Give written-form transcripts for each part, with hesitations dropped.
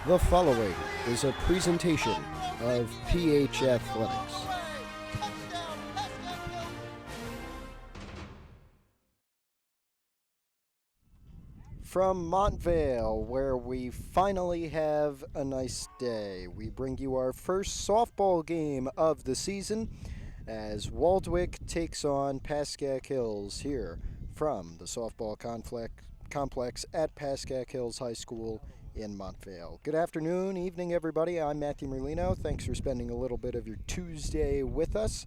The following is a presentation of PH Athletics. From Montvale, where we finally have a nice day, we bring you our first softball game of the season as Waldwick takes on Pascack Hills here from the softball complex at Pascack Hills High School in Montvale. Good afternoon, evening, everybody. I'm Matthew Merlino. Thanks for spending a little bit of your Tuesday with us.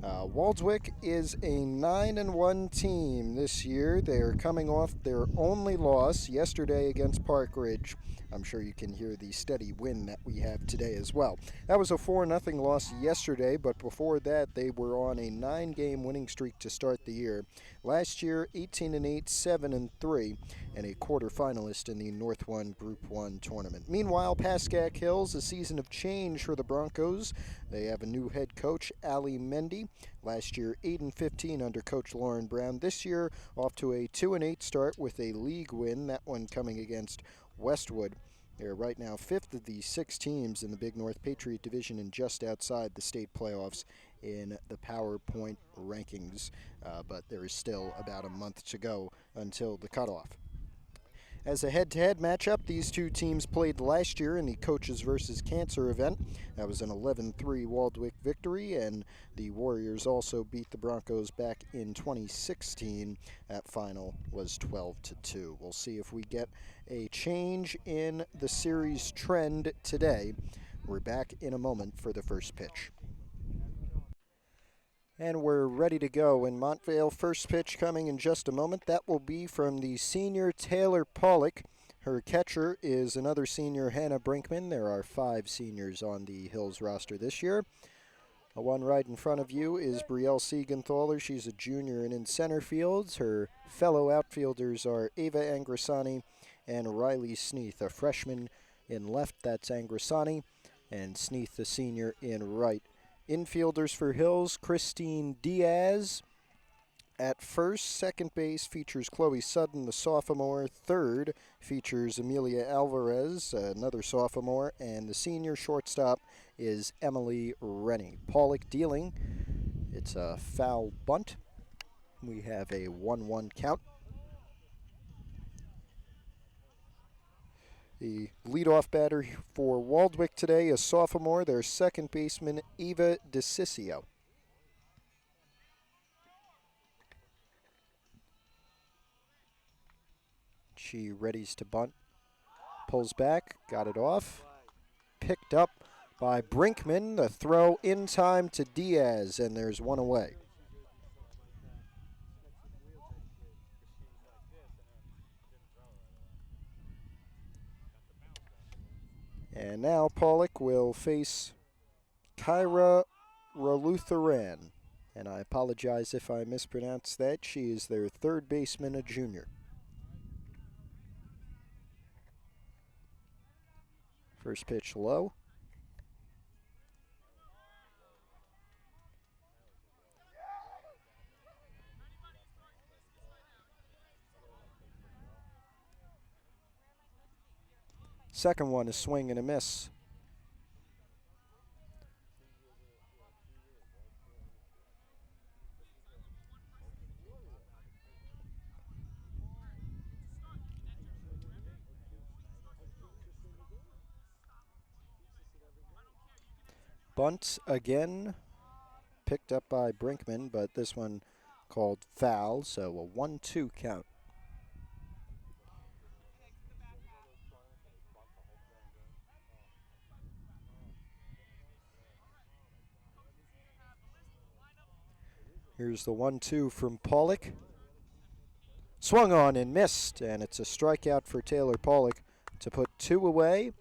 Waldwick is a 9-1 team this year. They are coming off their only loss yesterday against Park Ridge. I'm sure you can hear the steady win that we have today as well. That was a 4-0 loss yesterday, but before that, they were on a 9-game winning streak to start the year. Last year, 18-8, 7-3, and a quarterfinalist in the North 1 Group 1 tournament. Meanwhile, Pascack Hills, a season of change for the Broncos. They have a new head coach, Ali Mendy. Last year, 8-15 under Coach Lauren Brown. This year, off to a 2-8 start with a league win, that one coming against Westwood. They're right now 5th of the 6 teams in the Big North Patriot Division and just outside the state playoffs in the PowerPoint rankings. But there is still about a month to go until the cutoff. As a head-to-head matchup, these two teams played last year in the Coaches vs. Cancer event. That was an 11-3 Waldwick victory, and the Warriors also beat the Broncos back in 2016. That final was 12-2. We'll see if we get a change in the series trend today. We're back in a moment for the first pitch. And we're ready to go in Montvale. First pitch coming in just a moment. That will be from the senior Taylor Pollock. Her catcher is another senior, Hannah Brinkman. There are 5 seniors on the Hills roster this year. The one right in front of you is Brielle Siegenthaler. She's a junior and in center fields. Her fellow outfielders are Ava Angrisani and Riley Sneath, a freshman in left. That's Angrisani, and Sneath, the senior, in right. Infielders for Hills, Christine Diaz. At first, second base features Chloe Sutton, the sophomore. Third features Amelia Alvarez, another sophomore. And the senior shortstop is Emily Rennie. Pollock dealing. It's a foul bunt. We have a 1-1 count. The leadoff batter for Waldwick today is sophomore, their second baseman, Eva DeCiccio. She readies to bunt, pulls back, got it off, picked up by Brinkman. The throw in time to Diaz, and there's one away. And now Pollock will face Kyra Rolutharan. And I apologize if I mispronounced that. She is their third baseman, a junior. First pitch low. Second one, a swing and a miss. Bunt again, picked up by Brinkman, but this one called foul, so a 1-2 count. Here's the 1-2 from Pollock. Swung on and missed, and it's a strikeout for Taylor Pollock to put 2 away,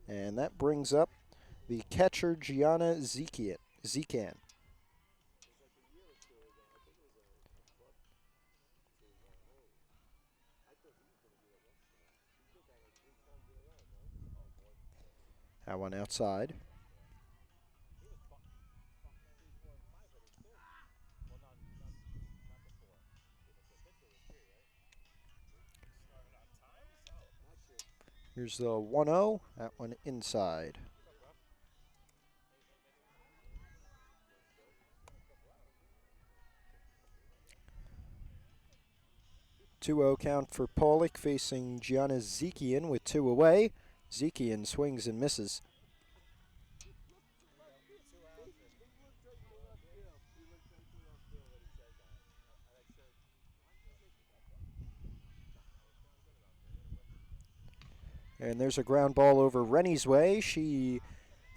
and that brings up the catcher, Gianna Zekan. That one outside. Here's the 1-0. That one inside. 2-0 count for Pollock facing Gianna Zekian with 2 away. Zekian swings and misses. And there's a ground ball over Rennie's way. She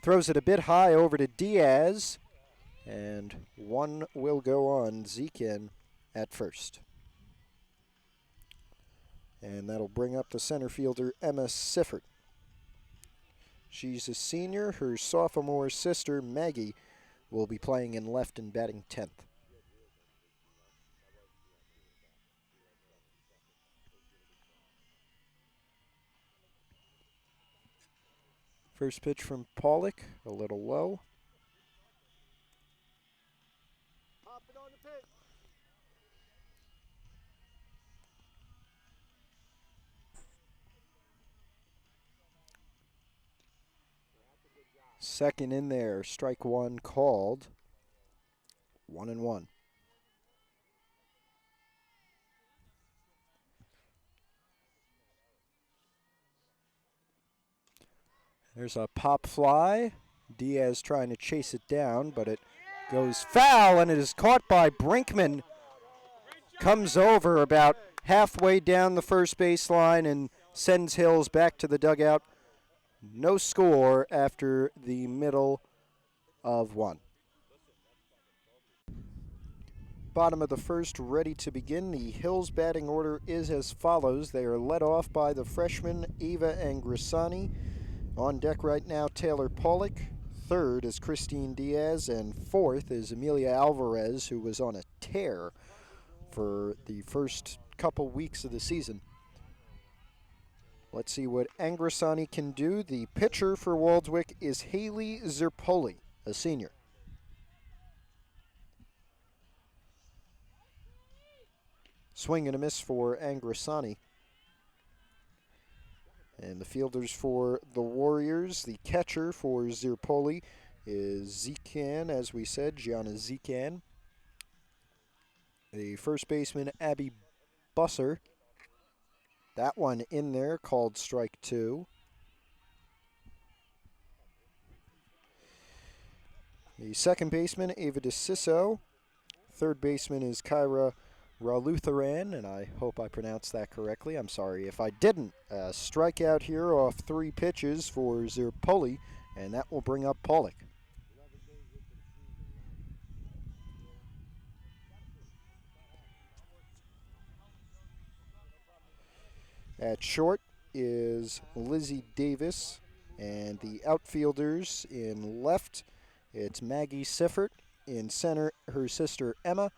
throws it a bit high over to Diaz. And one will go on Zekian at first. And that'll bring up the center fielder, Emma Siffert. She's a senior. Her sophomore sister, Maggie, will be playing in left and batting 10th. First pitch from Pollock, a little low. Second in there, strike one called. 1-1. There's a pop fly. Diaz trying to chase it down, but it goes foul, and it is caught by Brinkman. Comes over about halfway down the first baseline and sends Hills back to the dugout. No score after the middle of one. Bottom of the first, ready to begin. The Hills batting order is as follows. They are led off by the freshman Eva Angrisani. On deck right now, Taylor Pollock. Third is Christine Diaz, and fourth is Amelia Alvarez, who was on a tear for the first couple weeks of the season. Let's see what Angrisani can do. The pitcher for Waldwick is Haley Zerpoli, a senior. Swing and a miss for Angrisani. And the fielders for the Warriors, the catcher for Zerpoli is Zekan, as we said, Gianna Zekan. The first baseman, Abby Busser. That one in there, called strike two. The second baseman, Ava DeCiso. Third baseman is Kyra Ralutharan, and I hope I pronounced that correctly. I'm sorry if I didn't. Strikeout here off 3 pitches for Zerpoli, and that will bring up Pollock. At short is Lizzie Davis, and the outfielders in left, it's Maggie Siffert. In center, her sister Emma,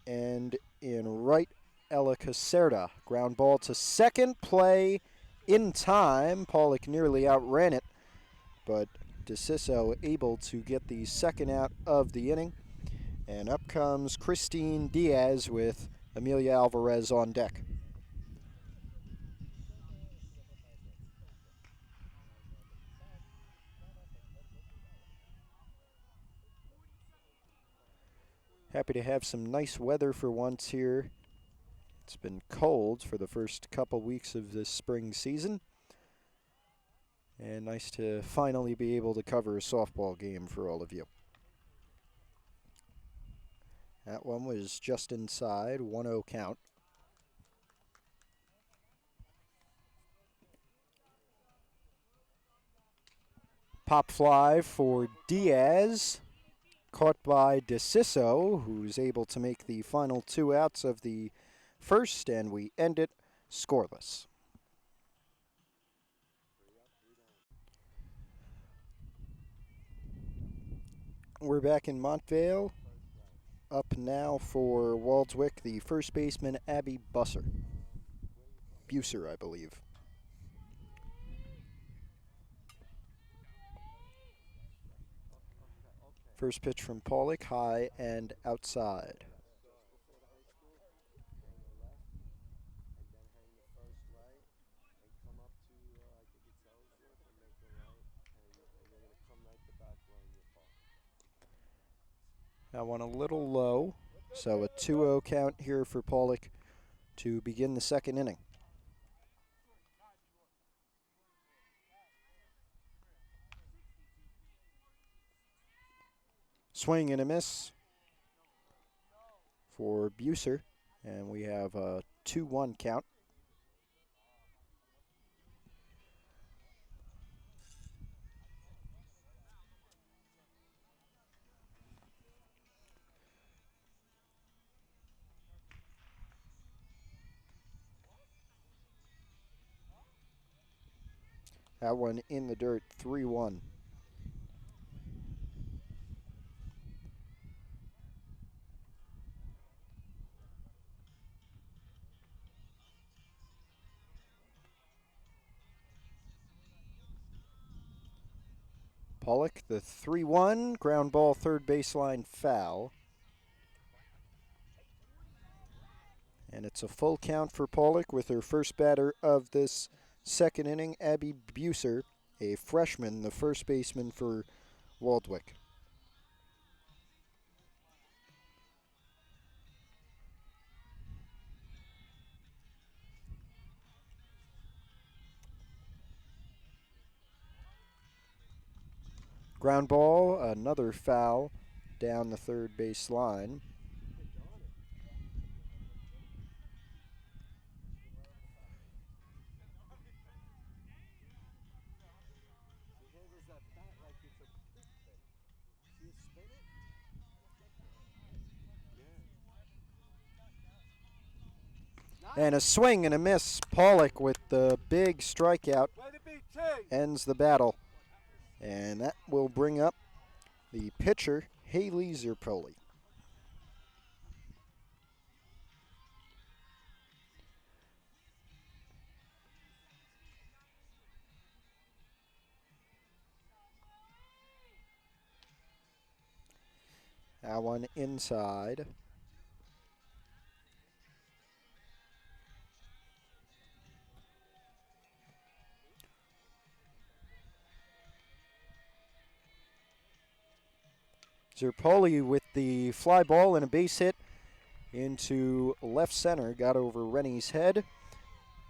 and in right, Ella Caserta. Ground ball to second, play in time. Pollock nearly outran it, but DeCiso able to get the second out of the inning. And up comes Christine Diaz with Amelia Alvarez on deck. Happy to have some nice weather for once here. It's been cold for the first couple weeks of this spring season. And nice to finally be able to cover a softball game for all of you. That one was just inside, 1-0 count. Pop fly for Diaz. Caught by DeCiso, who's able to make the final 2 outs of the first, and we end it scoreless. We're back in Montvale. Up now for Waldwick, the first baseman, Abby Busser. Buser, I believe. First pitch from Pollock, high and outside. That one a little low. So a 2-0 count here for Pollock to begin the second inning. Swing and a miss for Buser, and we have a 2-1 count. That one in the dirt, 3-1. Pollock, the 3-1, ground ball, third baseline foul. And it's a full count for Pollock with her first batter of this second inning, Abby Buser, a freshman, the first baseman for Waldwick. Ground ball, another foul down the third base line. And a swing and a miss. Pollock with the big strikeout ends the battle. And that will bring up the pitcher, Haley Zerpoli. That one inside. Zerpoli with the fly ball and a base hit into left center. Got over Rennie's head.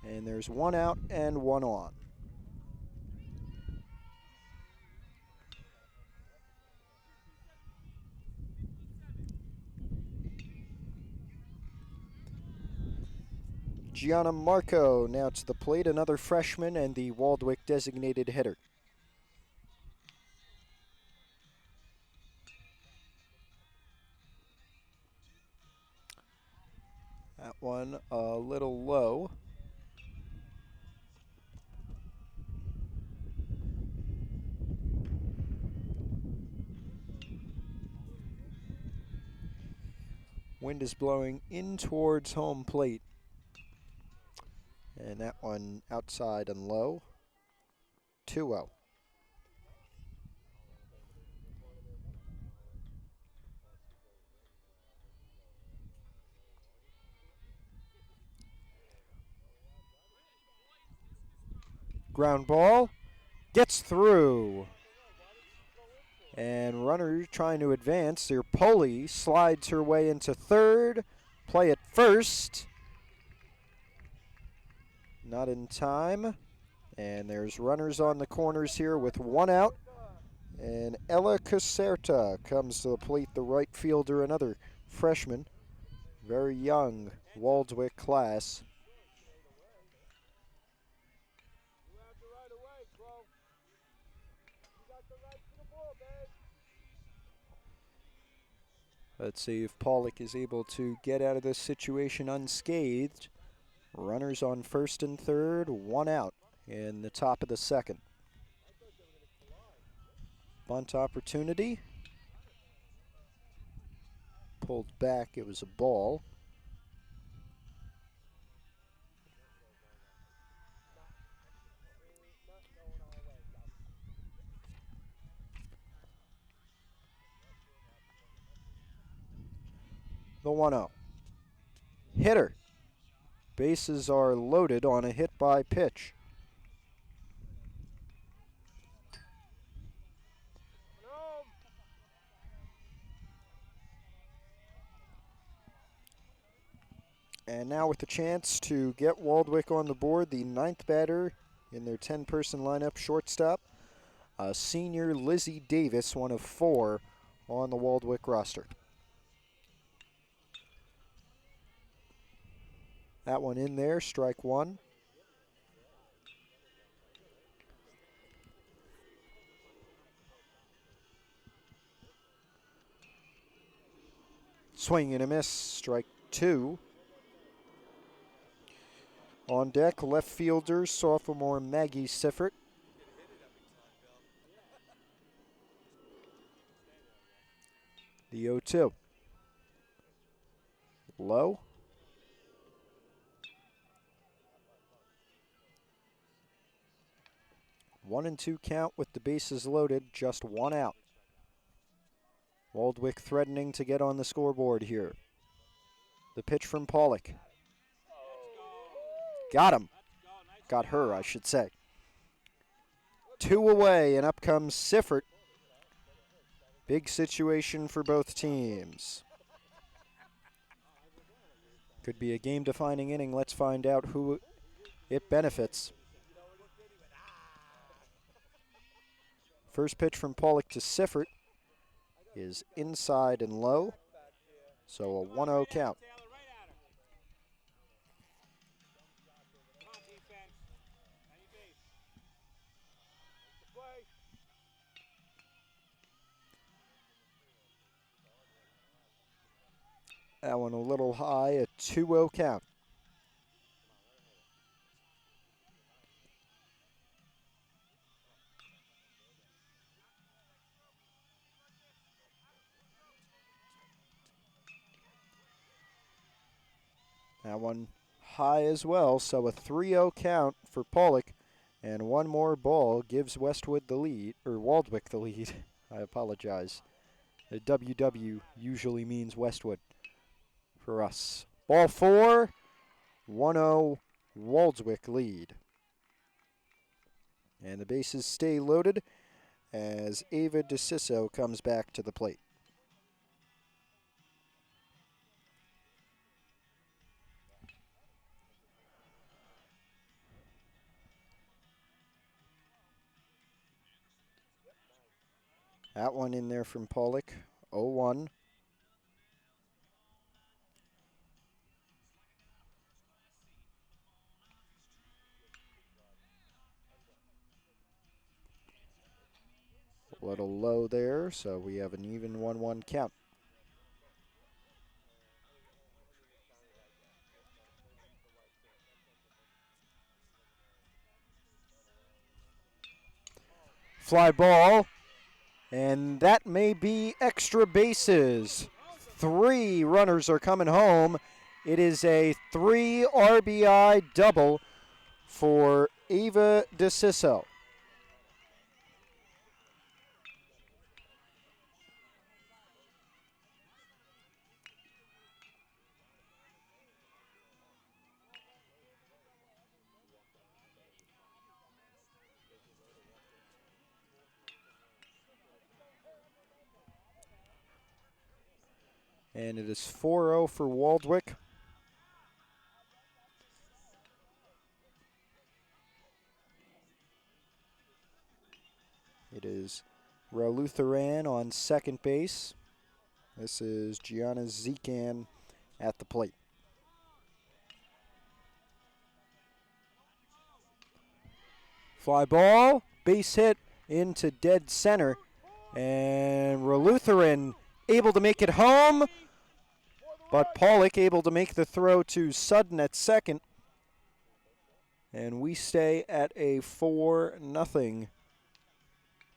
And there's one out and one on. Gianna Marco now to the plate, another freshman and the Waldwick designated hitter. That one a little low. Wind is blowing in towards home plate. And that one outside and low. 2-0. Ground ball. Gets through. And runner trying to advance. Zerpoli slides her way into third. Play at first. Not in time. And there's runners on the corners here with one out. And Ella Caserta comes to the plate, the right fielder, another freshman. Very young Waldwick class. Let's see if Pollock is able to get out of this situation unscathed. Runners on first and third, one out in the top of the second. Bunt opportunity. Pulled back, it was a ball. The 1-0. Hitter. Bases are loaded on a hit by pitch. And now with the chance to get Waldwick on the board, the ninth batter in their 10-person lineup, shortstop, senior Lizzie Davis, one of 4 on the Waldwick roster. That one in there, strike 1. Swing and a miss, strike 2. On deck, left fielder, sophomore Maggie Siffert. The 0-2. Low. 1-2 count with the bases loaded, just 1 out. Waldwick threatening to get on the scoreboard here. The pitch from Pollock. Got him. Got her, I should say. 2 away, and up comes Siffert. Big situation for both teams. Could be a game-defining inning. Let's find out who it benefits. First pitch from Pollock to Siffert is inside and low, so a 1-0 count. That one a little high, a 2-0 count. That one high as well, so a 3-0 count for Pollock. And one more ball gives Westwood the lead, or Waldwick the lead. I apologize. The WW usually means Westwood for us. Ball 4, 1-0 Waldwick lead. And the bases stay loaded as Ava DeCiso comes back to the plate. That one in there from Pollock, 0-1. A little low there, so we have an even 1-1 count. Fly ball, and that may be extra bases. 3 runners are coming home. It is a 3 RBI double for Ava DeCiso. And it is 4-0 for Waldwick. It is Ralutheran on second base. This is Gianna Zekan at the plate. Fly ball, base hit into dead center. And Ralutheran able to make it home, but Pollock able to make the throw to Sudden at second. And we stay at a 4-0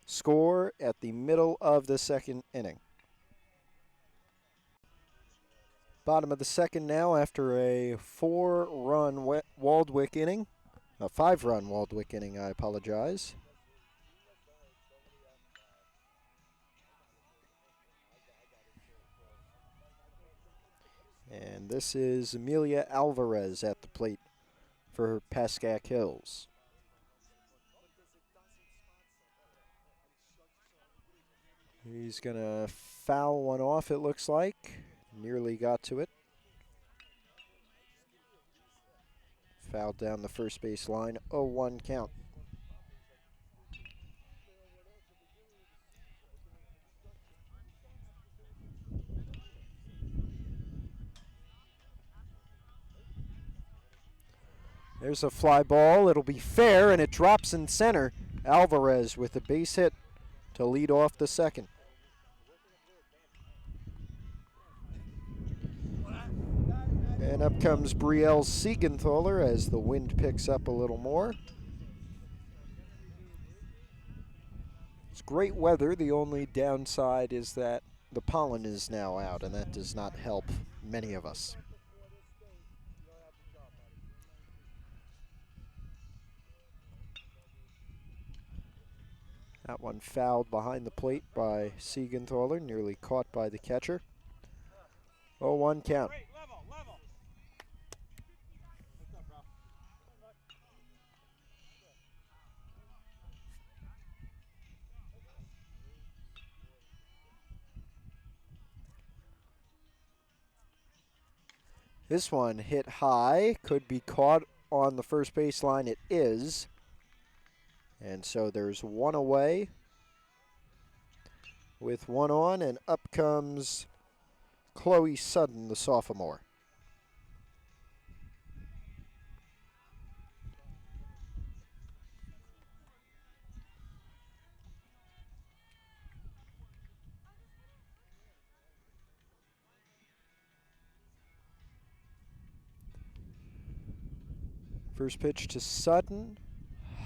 score at the middle of the second inning. Bottom of the second now after a 4-run Waldwick inning. A 5-run Waldwick inning, I apologize. And this is Amelia Alvarez at the plate for Pascack Hills. He's going to foul one off, it looks like. Nearly got to it. Fouled down the first base line, 0-1 count. There's a fly ball. It'll be fair, and it drops in center. Alvarez with a base hit to lead off the second. And up comes Brielle Siegenthaler as the wind picks up a little more. It's great weather. The only downside is that the pollen is now out, and that does not help many of us. That one fouled behind the plate by Siegenthaler, nearly caught by the catcher. 0-1 count. This one hit high, could be caught on the first baseline. It is. And so there's one away with one on, and up comes Chloe Sutton, the sophomore. First pitch to Sutton,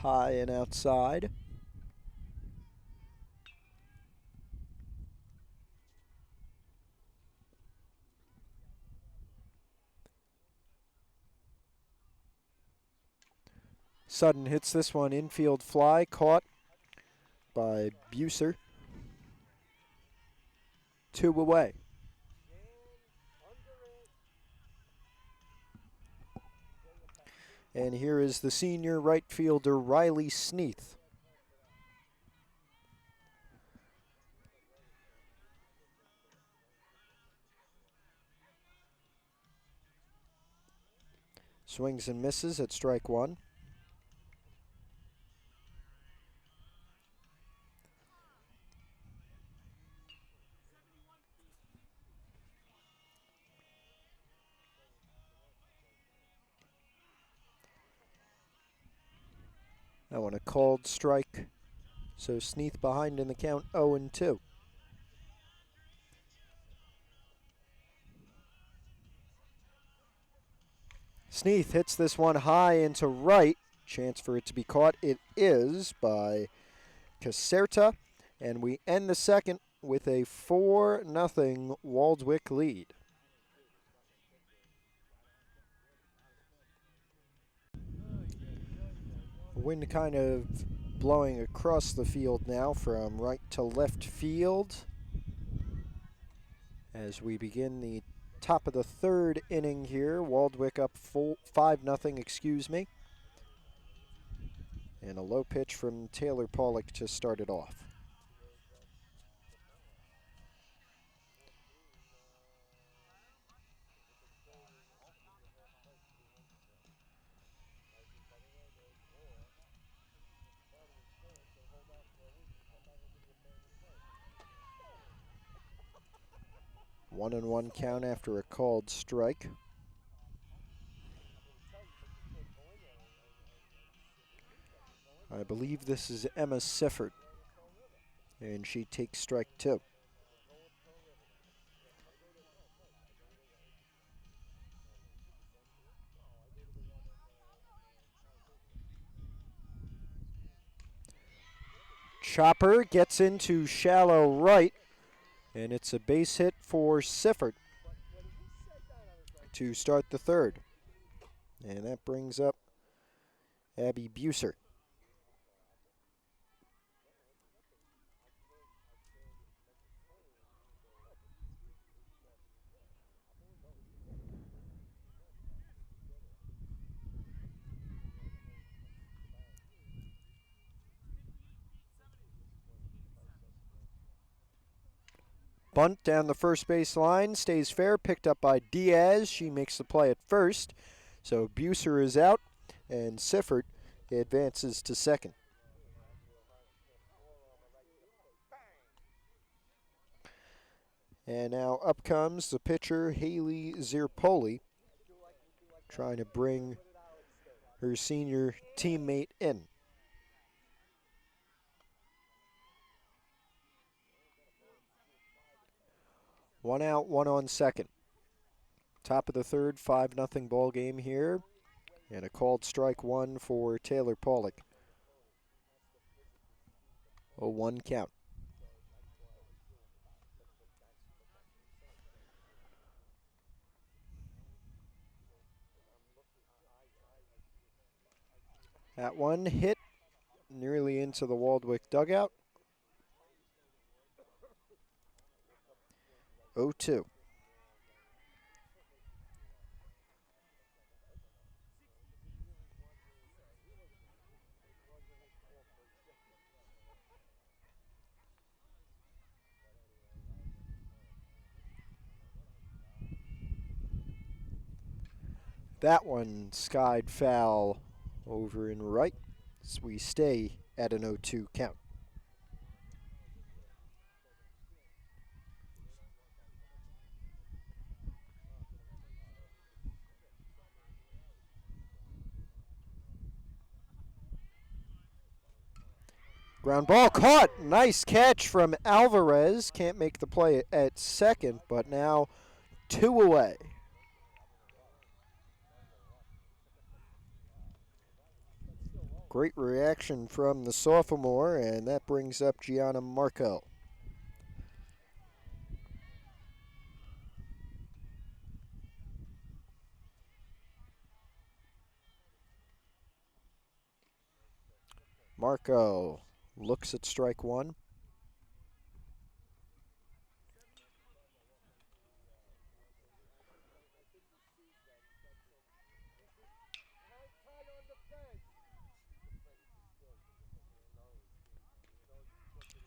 high and outside. Sutton hits this one, infield fly, caught by Buser. 2 away. And here is the senior right fielder, Riley Sneath. Swings and misses at strike one. That one a called strike. So Sneath behind in the count, 0-2. Sneath hits this one high into right. Chance for it to be caught. It is by Caserta. And we end the second with a 4-0 Waldwick lead. Wind kind of blowing across the field now from right to left field as we begin the top of the third inning here. Waldwick up 5-0, excuse me. And a low pitch from Taylor Pollock to start it off. One and one count after a called strike. I believe this is Emma Sifford, and she takes strike two. Chopper gets into shallow right, and it's a base hit for Sifford to start the third. And that brings up Abby Buser. Bunt down the first base line, stays fair, picked up by Diaz. She makes the play at first. So Buser is out, and Sifford advances to second. And now up comes the pitcher, Haley Zirpoli, trying to bring her senior teammate in. One out, one on second. Top of the third, 5-0 ball game here. And a called strike one for Taylor Pollock. 0-1 count. That one hit nearly into the Waldwick dugout. 0-2. That one skied foul over in right, so we stay at an 0-2 count. Ground ball caught. Nice catch from Alvarez. Can't make the play at second, but now 2 away. Great reaction from the sophomore, and that brings up Gianna Marco. Marco looks at strike one.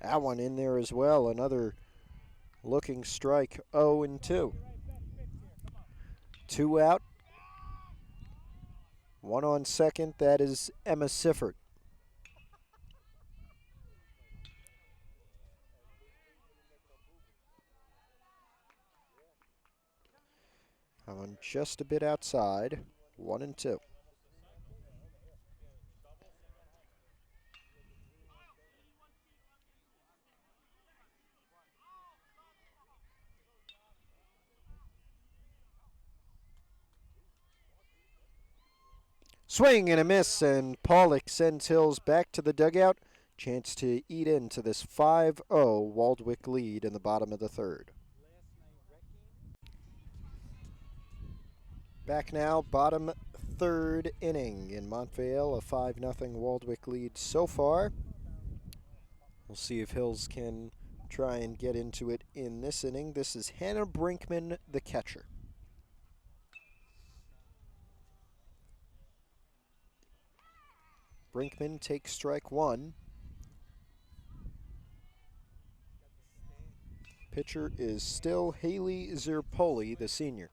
That one in there as well. Another looking strike, 0-2. 2 out. One on second. That is Emma Sifford. On just a bit outside. 1-2. Swing and a miss, and Pollock sends Hills back to the dugout. Chance to eat into this 5-0 Waldwick lead in the bottom of the third. Back now, bottom third inning in Montvale, a 5-0 Waldwick lead so far. We'll see if Hills can try and get into it in this inning. This is Hannah Brinkman, the catcher. Brinkman takes strike one. Pitcher is still Haley Zirpoli, the senior.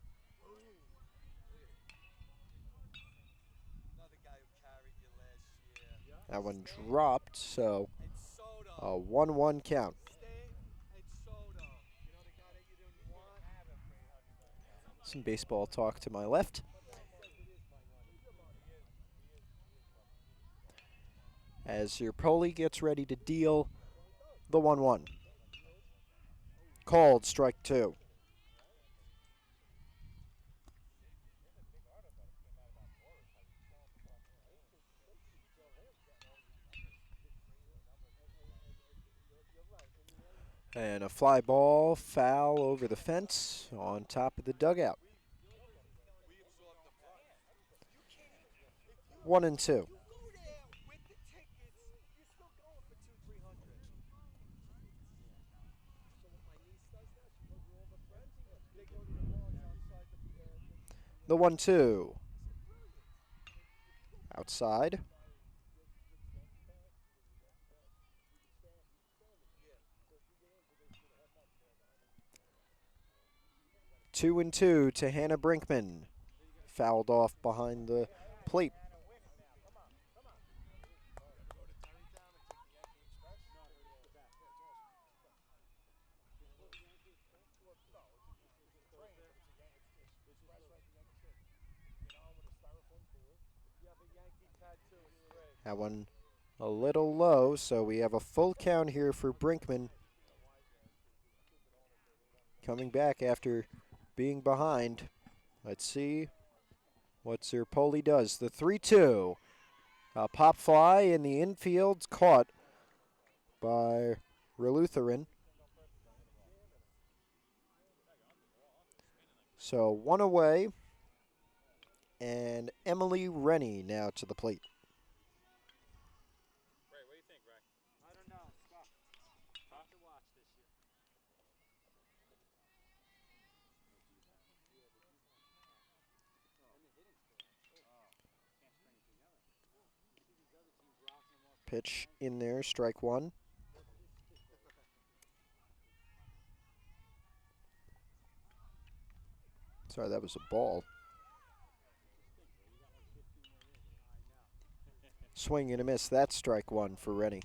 That one dropped, so a 1-1 count. Some baseball talk to my left. As Zirpoli gets ready to deal the 1-1. Called strike two. And a fly ball foul over the fence on top of the dugout. 1-2. The 1-2. Outside. Two and two to Hannah Brinkman. Fouled off behind the plate. That one a little low, so we have a full count here for Brinkman. Coming back after being behind. Let's see what Zerpoli does. The 3-2. A pop fly in the infield, caught by Relutheran. So one away, and Emily Rennie now to the plate. Ray, what do you think, Ray? I don't know. It's tough. Tough to watch this year. Pitch in there, strike one. Sorry, that was a ball. Swing and a miss. That's strike one for Rennie.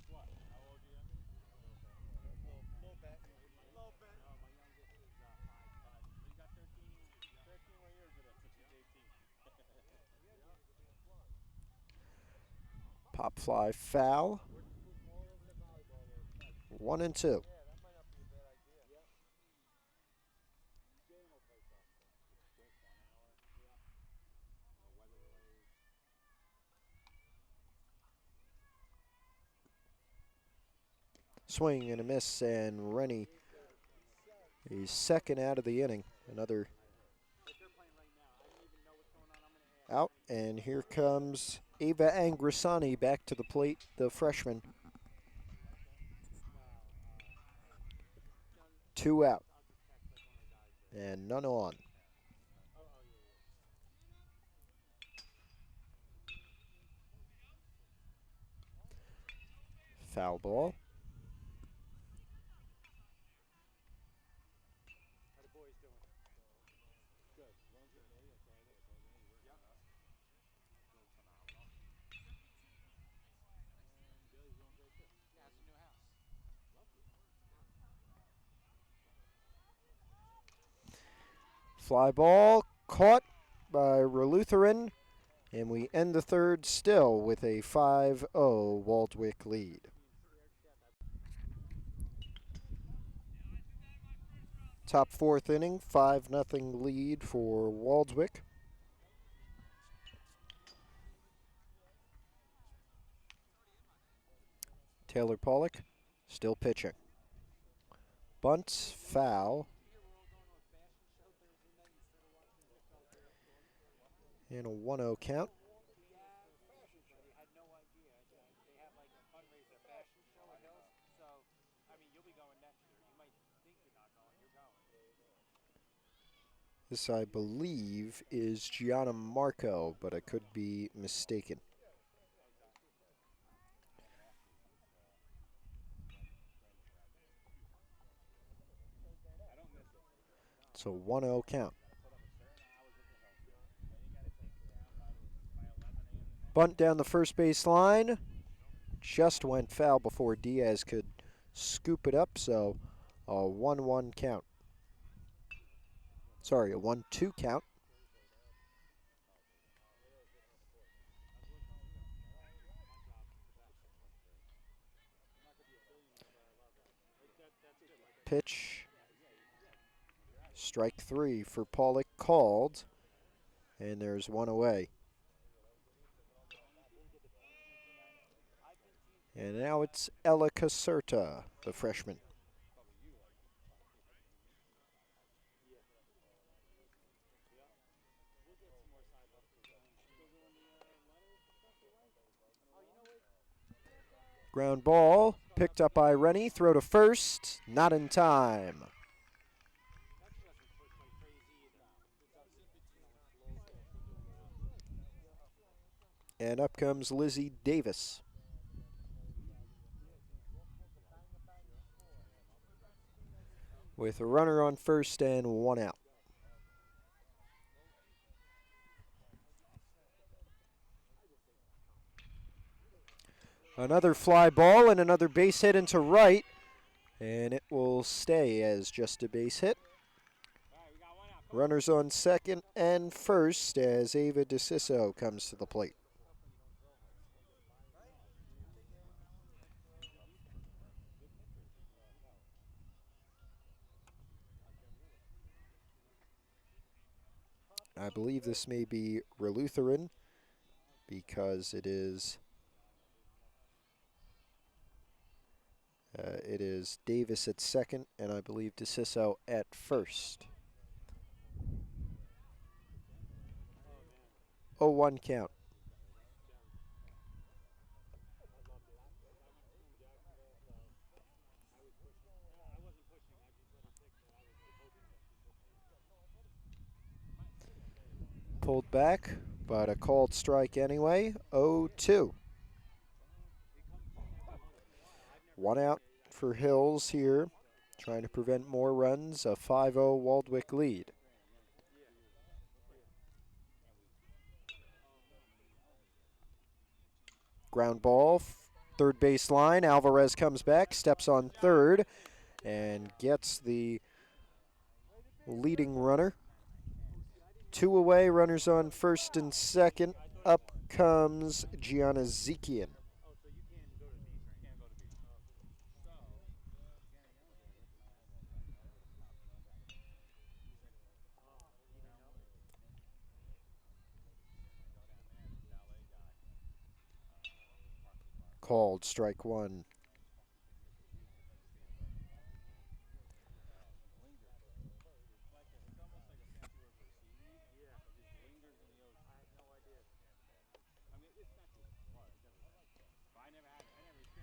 Pop fly foul. 1-2. Swing and a miss, and Rennie is second out of the inning. Another out, and here comes Ava Angrisani back to the plate, the freshman. 2 out, and none on. Foul ball. Fly ball caught by Relutheran, and we end the third still with a 5-0 Waldwick lead. Top fourth inning, 5-0 lead for Waldwick. Taylor Pollock still pitching. Bunt, foul. And a 1-0 count. This, I believe, is Gianna Marco, but I could be mistaken. So 1-0 count. Bunt down the first base line. Just went foul before Diaz could scoop it up, so a 1-1 count. Sorry, a 1-2 count. Pitch. Strike 3 for Pollock called, and there's one away. And now it's Ella Caserta, the freshman. Ground ball, picked up by Rennie, throw to first, not in time. And up comes Lizzie Davis. With a runner on first and 1 out. Another fly ball and another base hit into right, and it will stay as just a base hit. Runners on second and first as Ava DeCiso comes to the plate. I believe this may be Relutheran because it is Davis at second, and I believe DeCiso at first. 0-1 count. Pulled back, but a called strike anyway. 0-2. One out for Hills here, trying to prevent more runs. A 5-0 Waldwick lead. Ground ball, third base line. Alvarez comes back, steps on third, and gets the leading runner. 2 away, runners on first and second. Up comes Gianna Zekian. Called strike one.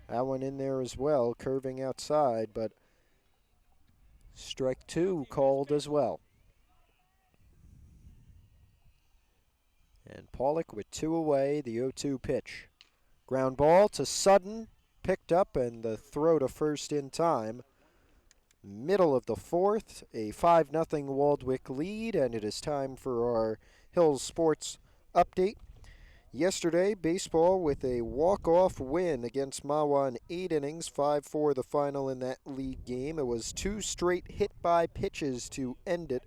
That one in there as well, curving outside, but strike two called as well. And Pollock with 2 away, the 0-2 pitch. Ground ball to Sutton, picked up, and the throw to first in time. Middle of the fourth, a 5-0 Waldwick lead, and it is time for our Hills Sports update. Yesterday, baseball with a walk-off win against Mahwah in 8 innings, 5-4 the final in that league game. It was 2 straight hit-by pitches to end it.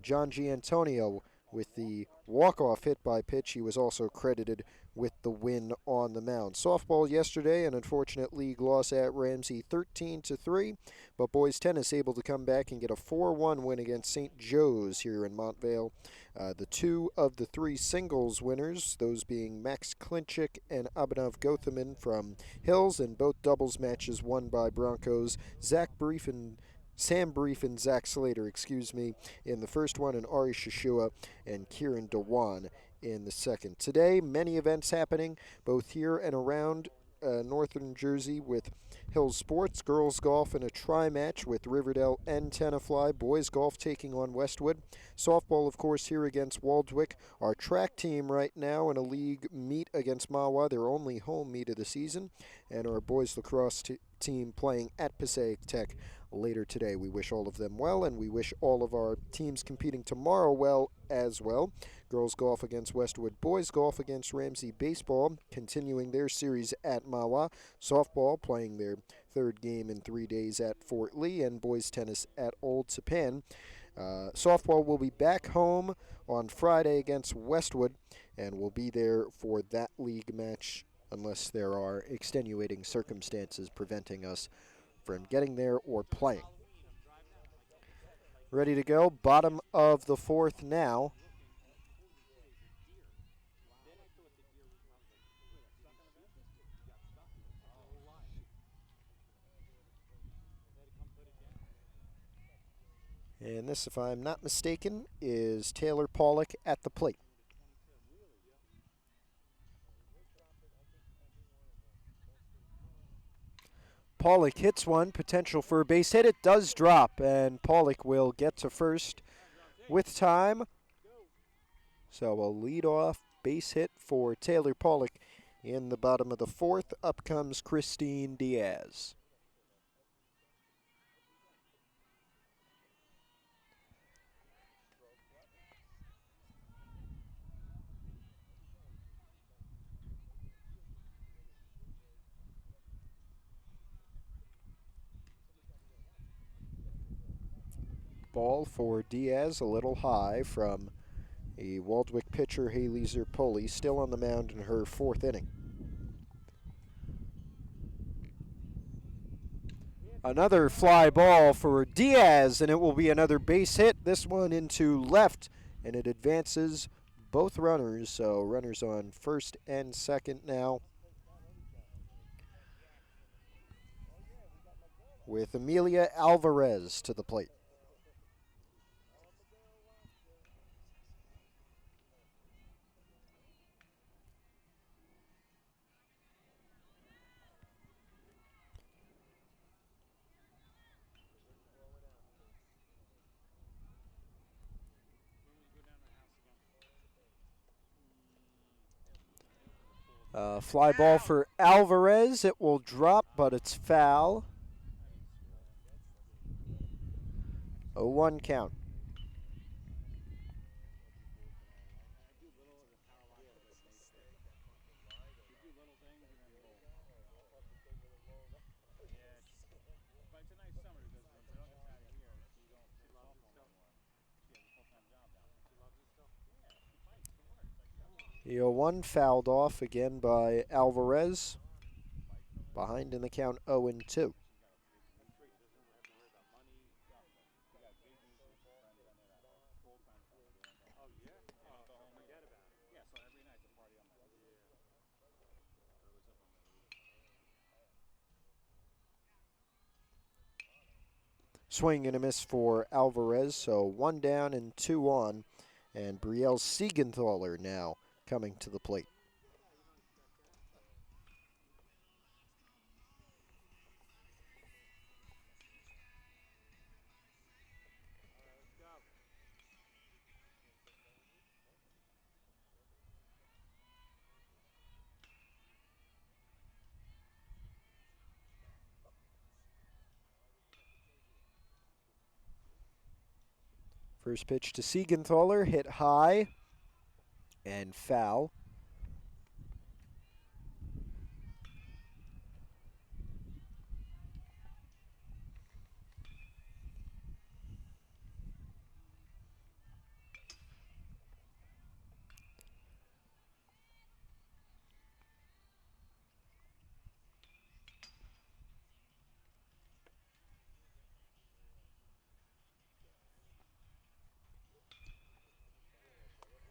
John Giantonio with the walk-off hit-by pitch. He was also credited with the win on the mound. Softball yesterday, an unfortunate league loss at Ramsey, 13-3, but boys tennis able to come back and get a 4-1 win against St. Joe's here in Montvale. The 2 of the 3 singles winners, those being Max Klinchik and Abhinav Gothaman from Hills, and both doubles matches won by Broncos. Sam Brief and Zach Slater, in the first one, and Ari Shashua and Kieran Dewan in the second. Today, many events happening both here and around northern Jersey with Hills Sports. Girls golf in a tri-match with Riverdale and Tenafly. Boys golf taking on Westwood. Softball, of course, here against Waldwick. Our track team right now in a league meet against Mahwah, their only home meet of the season. And our boys lacrosse team playing at Passaic Tech later today. We wish all of them well, and we wish all of our teams competing tomorrow well as well. Girls golf against Westwood, boys golf against Ramsey Baseball, continuing their series at Mahwah. Softball playing their third game in 3 days at Fort Lee, and boys tennis at Old Tappan. Softball will be back home on Friday against Westwood, and will be there for that league match unless there are extenuating circumstances preventing us from getting there or playing. Ready to go, bottom of the fourth now. And this, if I'm not mistaken, is Taylor Pollock at the plate. Pollock hits one, potential for a base hit. It does drop, and Pollock will get to first with time. So a leadoff base hit for Taylor Pollock in the bottom of the fourth. Up comes Christine Diaz. Ball for Diaz, a little high from a Waldwick pitcher, Haley Zerpoli, still on the mound in her 4th inning. Another fly ball for Diaz, and it will be another base hit. This one into left, and it advances both runners, so runners on first and second now, with Amelia Alvarez to the plate. Fly ball for Alvarez. It will drop, but it's foul. 0-1 count. The 0-1 fouled off again by Alvarez. Behind in the count 0-2. Swing and a miss for Alvarez, so 1 down and 2 on. And Brielle Siegenthaler now coming to the plate. First pitch to Siegenthaler, hit high and foul.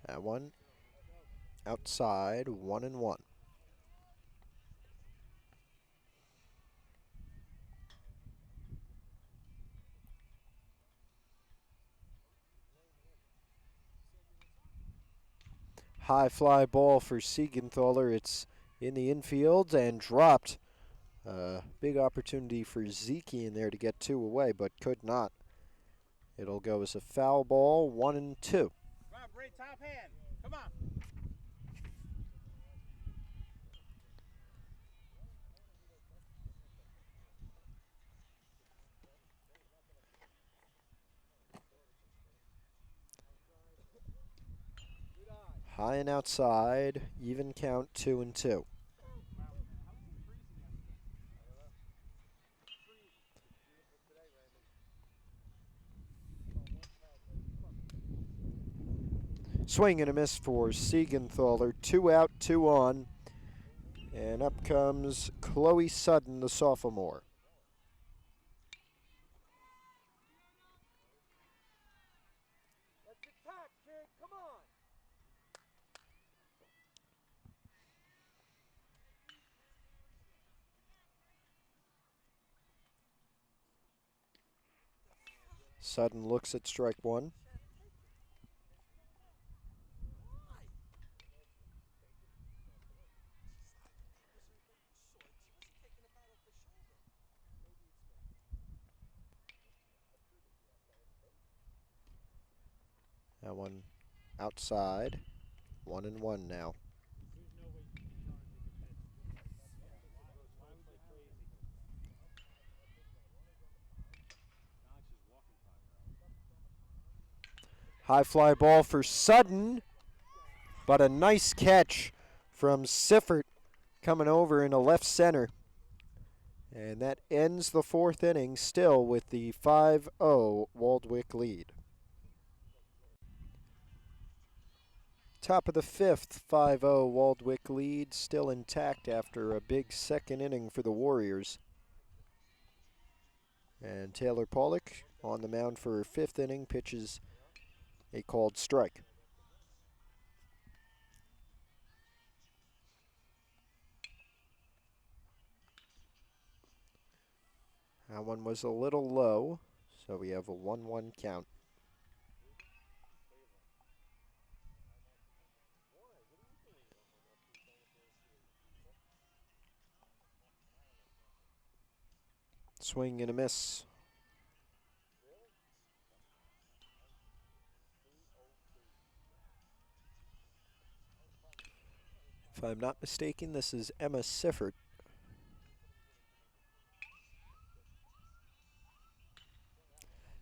That one outside, 1-1. High fly ball for Siegenthaler. It's in the infield and dropped. Big opportunity for Zeke in there to get 2 away, but could not. It'll go as a foul ball, 1-2. Come on, Bree, top hand. Come on. High and outside, even count 2-2. Swing and a miss for Siegenthaler. 2 out, 2 on. And up comes Chloe Sutton, the sophomore. Let's attack, kid. Come on. Sutton looks at strike 1. That one outside, 1-1 now. High fly ball for Sutton, but a nice catch from Siffert coming over into left center. And that ends the 4th inning, still with the 5-0 Waldwick lead. Top of the 5th, 5-0 Waldwick lead, still intact after a big 2nd inning for the Warriors. And Taylor Pollock on the mound for her 5th inning, pitches A called strike. That one was a little low, so we have a 1-1 count. Swing and a miss. If I'm not mistaken, this is Emma Siffert.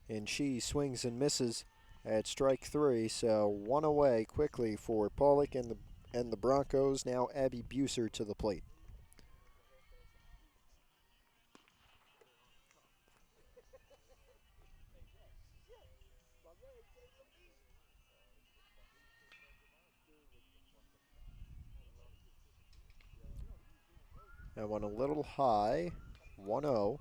And she swings and misses at strike 3, so one away quickly for Pollock and the Broncos. Now Abby Buser to the plate. That one a little high, 1-0.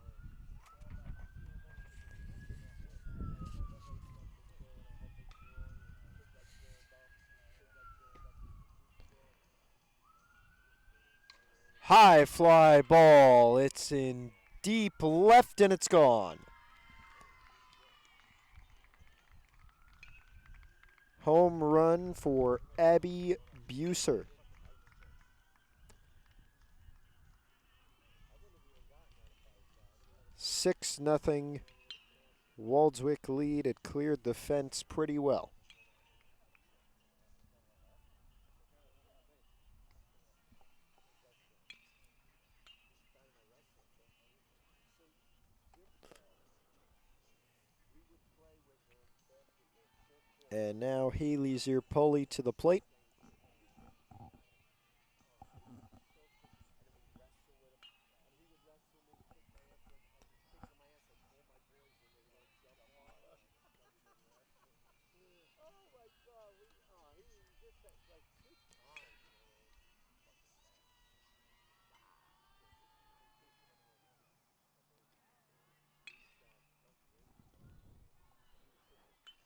High fly ball. It's in deep left and it's gone. Home run for Abby Buser. 6-0 Waldwick lead. It cleared the fence pretty well. And now Haley Zierpoli to the plate.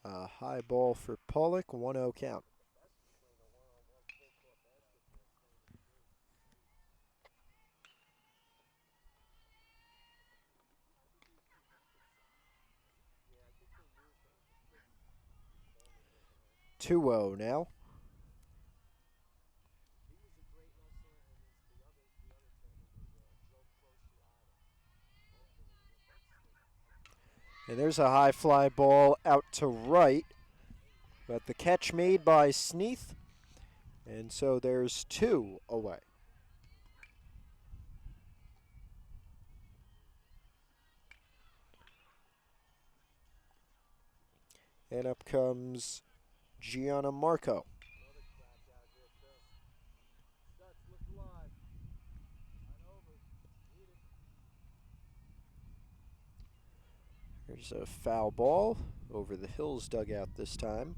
A high ball for Pollock, 1-0 count. Two 0 now. And there's a high fly ball out to right. But the catch made by Sneath. And so there's 2 away. And up comes Gianna Marco. Here's a foul ball over the Hills dugout this time.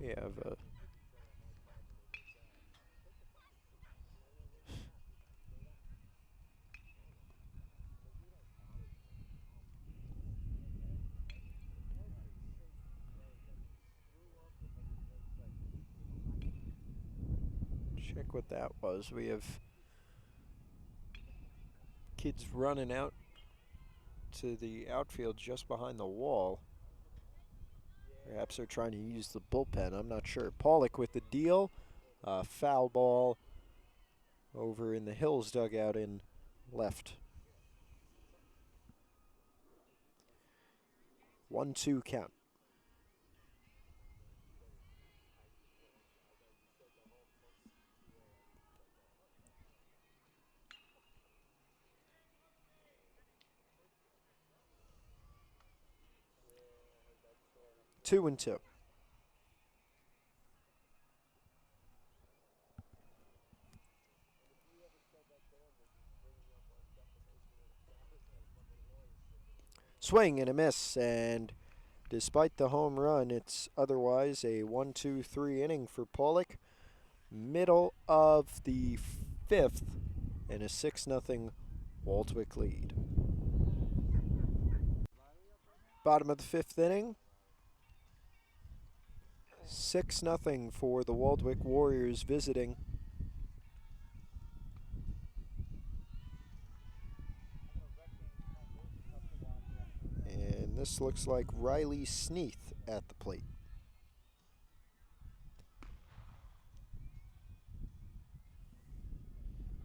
We have a check what that was. We have kids running out to the outfield just behind the wall. Perhaps they're trying to use the bullpen. I'm not sure. Pollock with the deal. Foul ball over in the Hills dugout in left. 1-2 count. Two and two. Swing and a miss, and despite the home run, it's otherwise a 1-2-3 inning for Pollock. Middle of the fifth, and a 6-0 Waldwick lead. Bottom of the fifth inning, 6-0 for the Waldwick Warriors visiting. And this looks like Riley Sneath at the plate.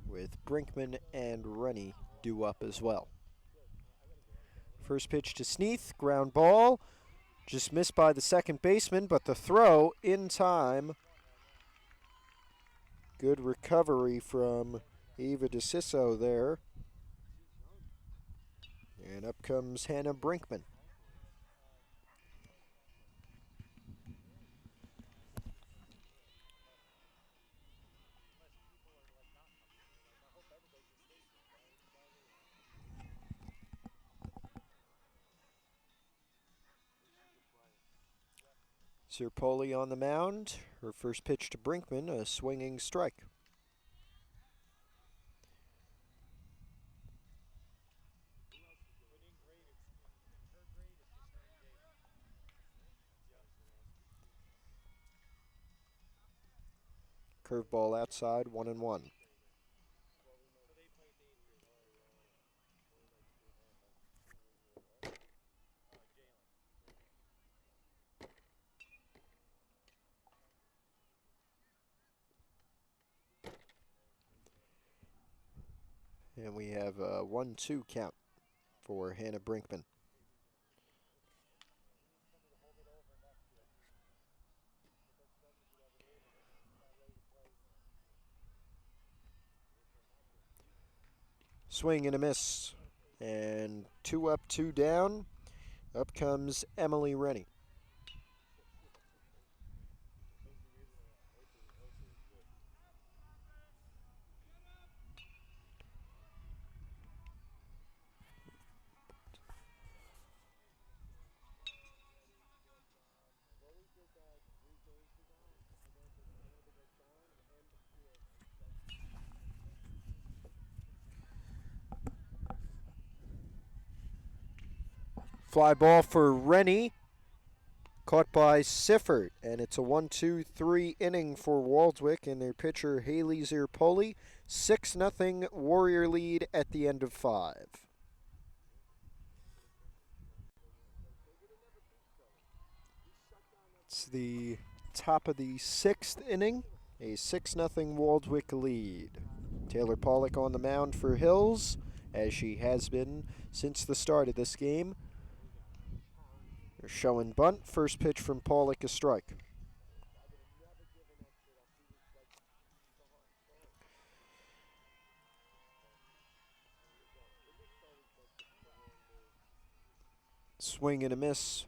With Brinkman and Rennie due up as well. First pitch to Sneath, ground ball. Just missed by the second baseman, but the throw in time. Good recovery from Eva DeCiso there. And up comes Hannah Brinkman. Zerpoli on the mound. Her first pitch to Brinkman, a swinging strike. Curveball outside, 1-1. And we have a 1-2 count for Hannah Brinkman. Swing and a miss. And 2 up, 2 down. Up comes Emily Rennie. Fly ball for Rennie. Caught by Siffert, and it's a 1-2-3 inning for Waldwick and their pitcher Haley Zerpoli. 6-0 Warrior lead at the end of 5. It's the top of the 6th inning, a 6-0 Waldwick lead. Taylor Pollock on the mound for Hills, as she has been since the start of this game. They're showing bunt. First pitch from Pollock, a strike. Swing and a miss.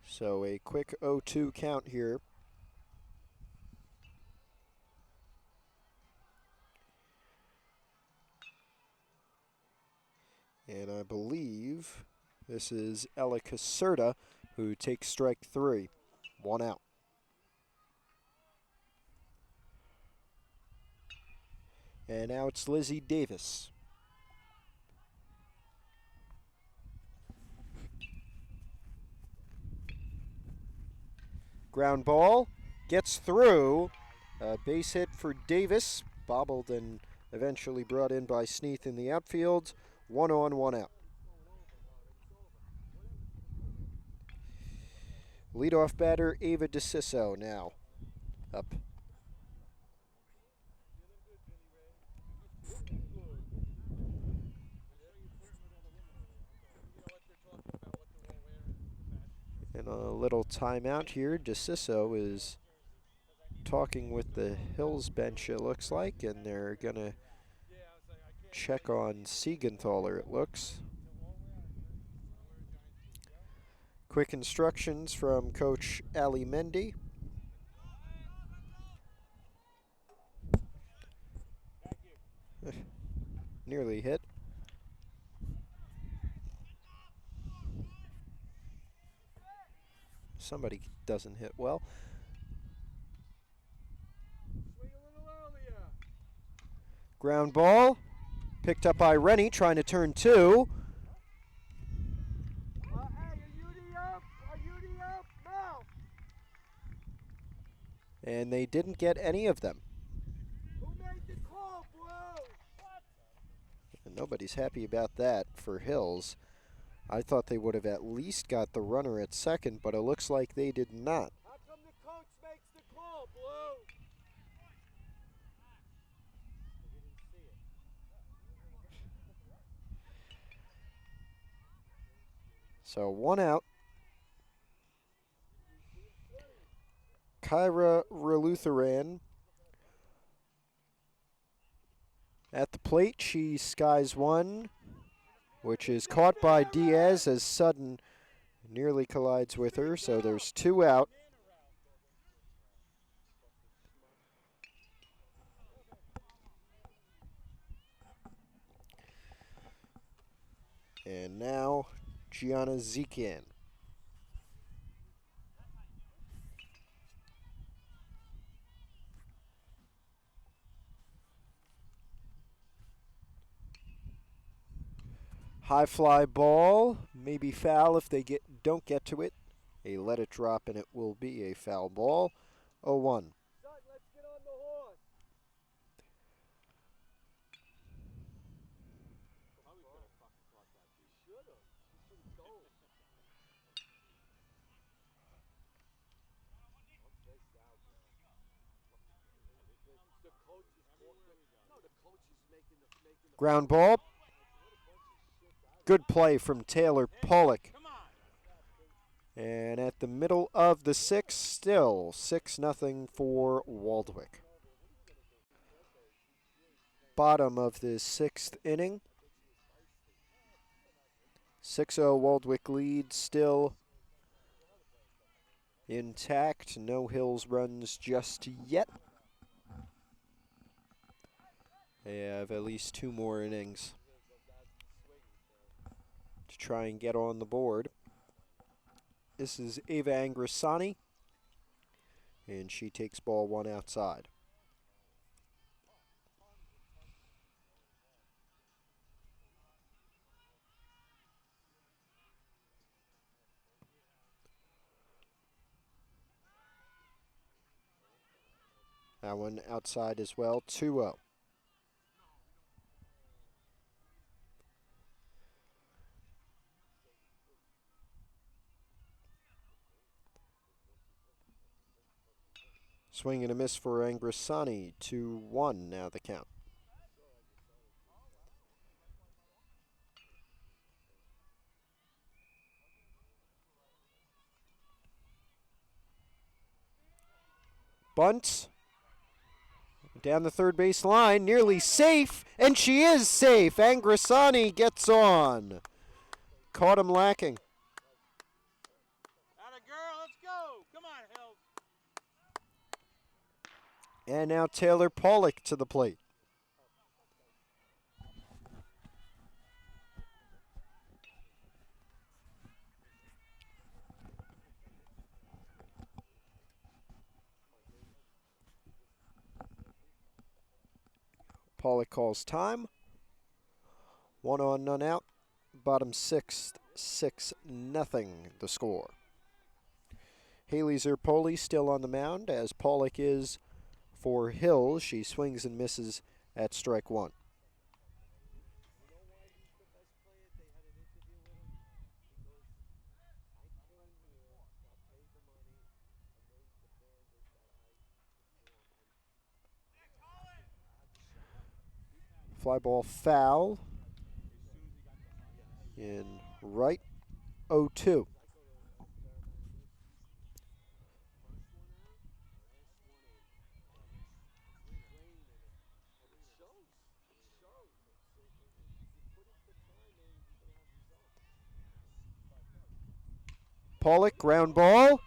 So a quick 0-2 count here. And I believe this is Ella Caserta who takes strike 3. 1 out. And now it's Lizzie Davis. Ground ball, gets through. A base hit for Davis, bobbled and eventually brought in by Sneath in the outfield. 1 on, 1 out. Leadoff batter Ava DeCiso now up. And a little timeout here. DeCiso is talking with the Hills bench, it looks like, and they're going to check on Siegenthaler, it looks. Quick instructions from Coach Ali Mendy. Nearly hit. somebody doesn't hit well. Swing a little earlier. Ground ball. Picked up by Rennie, trying to turn two. Hey, are you the up? Are you the up? Now. And they didn't get any of them. Who made the call, Blue? And nobody's happy about that for Hills. I thought they would have at least got the runner at second, but it looks like they did not. How come the coach makes the call, Blue? You didn't see it. So 1 out. Kyra Relutheran at the plate. She skies one, which is caught by Diaz as Sutton nearly collides with her. So there's 2 out. And now Gianna Zekian. High fly ball, maybe foul if they don't get to it. A let it drop and it will be a foul ball. 0-1. Son, let's get on the horse. Probably could have fucking caught that. She should have. She should have dove. Don't face out, bro. The coach is no, the coach is making the Ground ball. Good play from Taylor Pollock. And at the middle of the 6th, still 6-0 for Waldwick. Bottom of the 6th inning. 6-0 Waldwick lead still intact. No Hills runs just yet. They have at least 2 more innings to try and get on the board. This is Ava Angrisani, and she takes ball 1 outside. That one outside as well, 2-0. Swing and a miss for Angrisani, 2-1 now the count. Bunt. Down the third base line, nearly safe, and she is safe. Angrisani gets on. Caught him lacking. Atta girl, let's go. Come on, Hills. And now Taylor Pollock to the plate. Pollock calls time. 1 on, none out. Bottom 6th, 6-0 the score. Haley Zerpoli still on the mound as Pollock is for Hills. She swings and misses at strike 1. Fly ball foul in right, 0-2. Pollock, ground ball,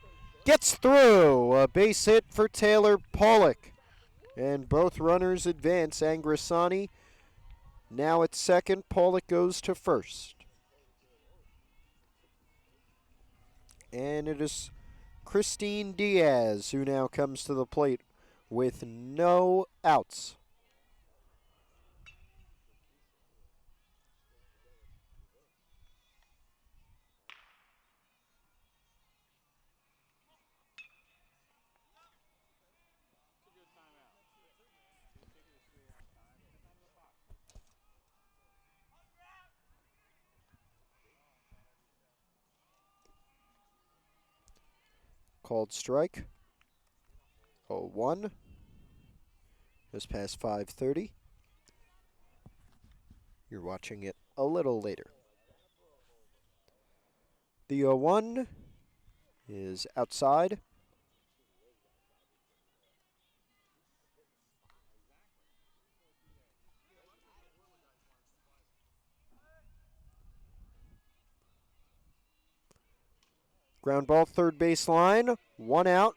gets through. A base hit for Taylor Pollock. And both runners advance. Angrisani now at second. Pollock goes to first. And it is Christine Diaz, who now comes to the plate with no outs. Called strike. 0-1. Just past 5:30. You're watching it a little later. The 0-1 is outside. Ground ball, third base line. 1 out.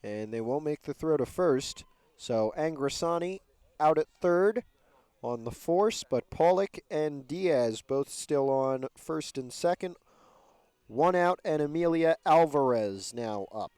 And they won't make the throw to first. So Angrisani out at third on the force, but Pollock and Diaz both still on first and second. 1 out, and Amelia Alvarez now up.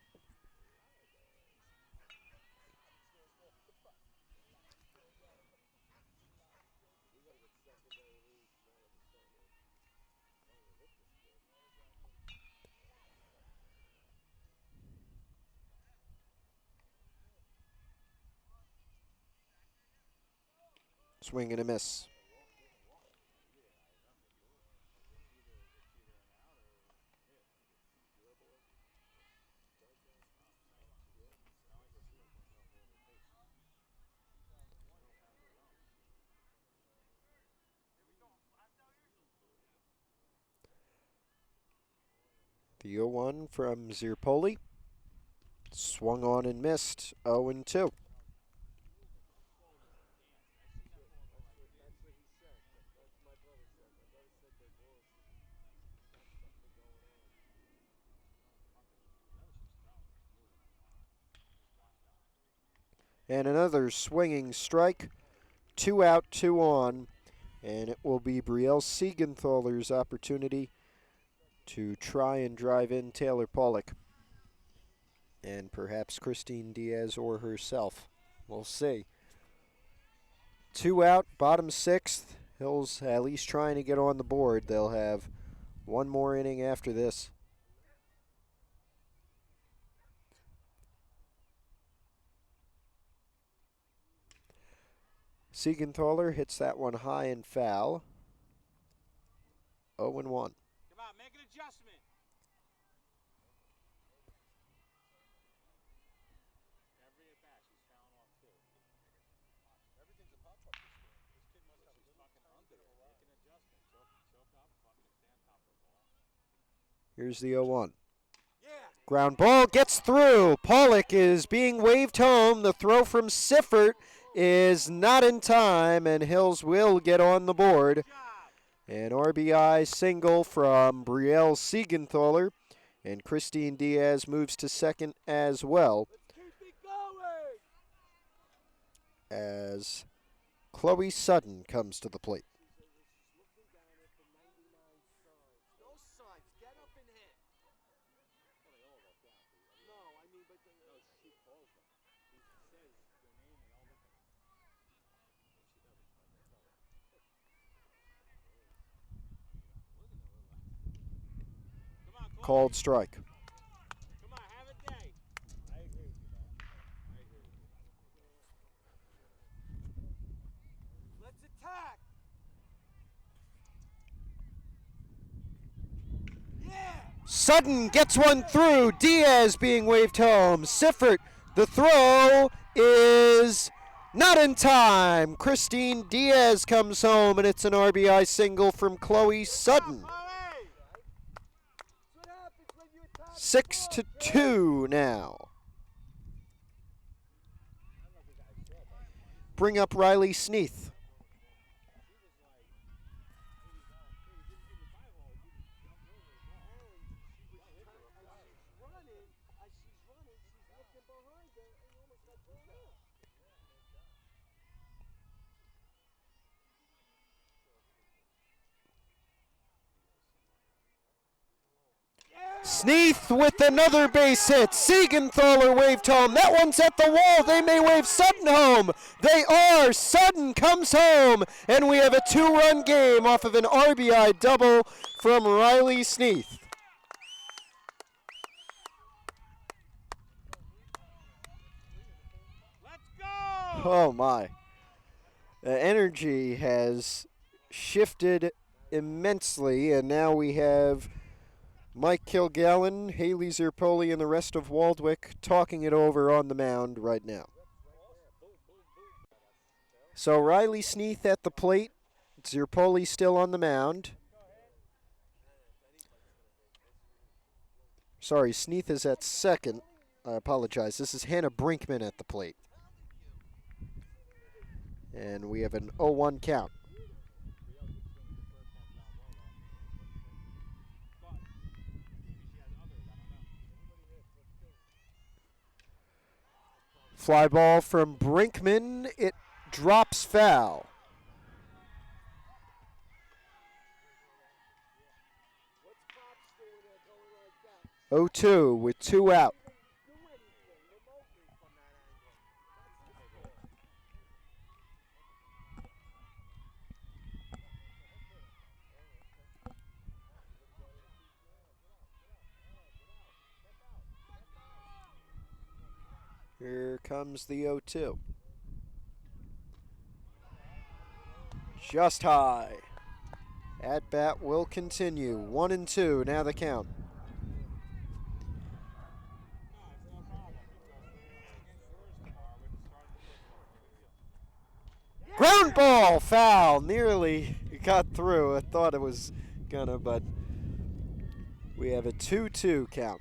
Swing and a miss. The 0-1 from Zirpoli. Swung on and missed. 0-2. And another swinging strike. 2 out, 2 on. And it will be Brielle Siegenthaler's opportunity to try and drive in Taylor Pollock. And perhaps Christine Diaz or herself. We'll see. 2 out, bottom 6th. Hills at least trying to get on the board. They'll have one more inning after this. Siegenthaler hits that one high and foul. 0-1. Come on, make an adjustment. Every at bat, she's fouling off too. Everything's a pop-up this game. This kid must have a little fucking under it. Make an adjustment. Choke up, fucking stay on top of the ball. Here's the 0-1. Yeah. Ground ball gets through. Pollock is being waved home. The throw from Siffert is not in time, and Hills will get on the board. An RBI single from Brielle Siegenthaler, and Christine Diaz moves to second as well. As Chloe Sutton comes to the plate. Called strike. Come on, have a day. I agree with you, man. I agree with you. Let's attack. Yeah. Sutton gets one through. Diaz being waved home. Siffert, the throw is not in time. Christine Diaz comes home, and it's an RBI single from Chloe Sutton. 6-2 now. Bring up Riley Sneath. Sneath with another base hit. Siegenthaler waved home. That one's at the wall. They may wave Sutton home. They are. Sutton comes home. And we have a 2-run game off of an RBI double from Riley Sneath. Let's go! Oh, my. The energy has shifted immensely, and now we have Mike Kilgallen, Haley Zerpoli, and the rest of Waldwick talking it over on the mound right now. So Riley Sneath at the plate, Zerpoli still on the mound. Sorry, Sneath is at second. I apologize. This is Hannah Brinkman at the plate. And we have an 0-1 count. Fly ball from Brinkman. It drops foul. 0-2 with 2 out. Here comes the 0-2. Just high. At bat will continue. 1-2. Now the count. Ground ball, foul. Nearly got through. I thought it was gonna, but we have a 2-2 count.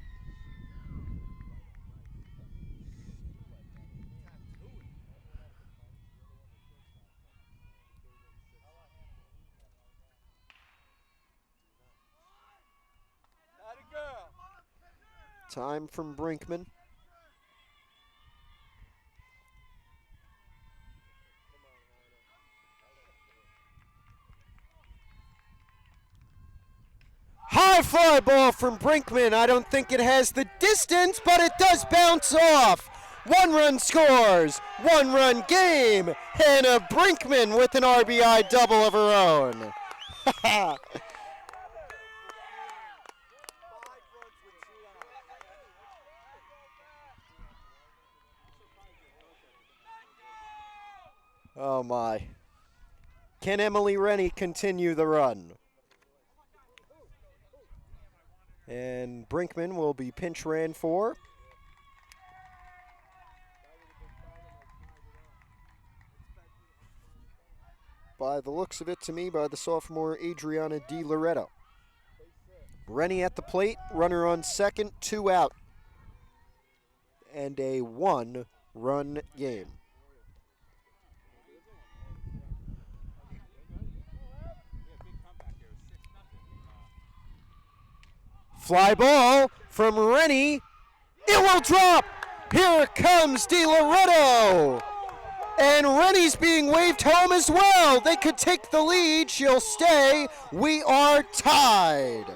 Time from Brinkman. High fly ball from Brinkman. I don't think it has the distance, but it does bounce off. 1 run scores. 1-run game. Hannah Brinkman with an RBI double of her own. Oh my. Can Emily Rennie continue the run? And Brinkman will be pinch ran for. By the looks of it to me, by the sophomore Adriana Di Loretto. Rennie at the plate, runner on second, 2 out. And a 1-run game. Fly ball from Rennie. It will drop. Here comes Di Loretto. And Rennie's being waved home as well. They could take the lead. She'll stay. We are tied.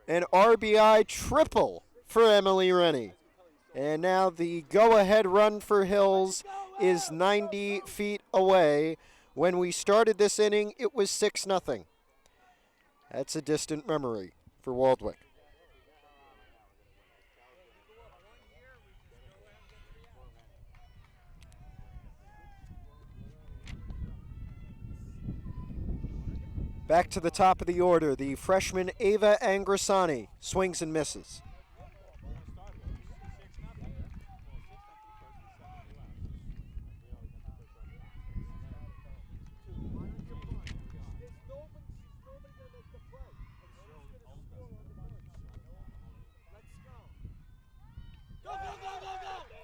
An RBI triple for Emily Rennie. And now the go-ahead run for Hills is 90 feet away. When we started this inning, it was 6-0. That's a distant memory for Waldwick. Back to the top of the order, the freshman Ava Angrisani swings and misses.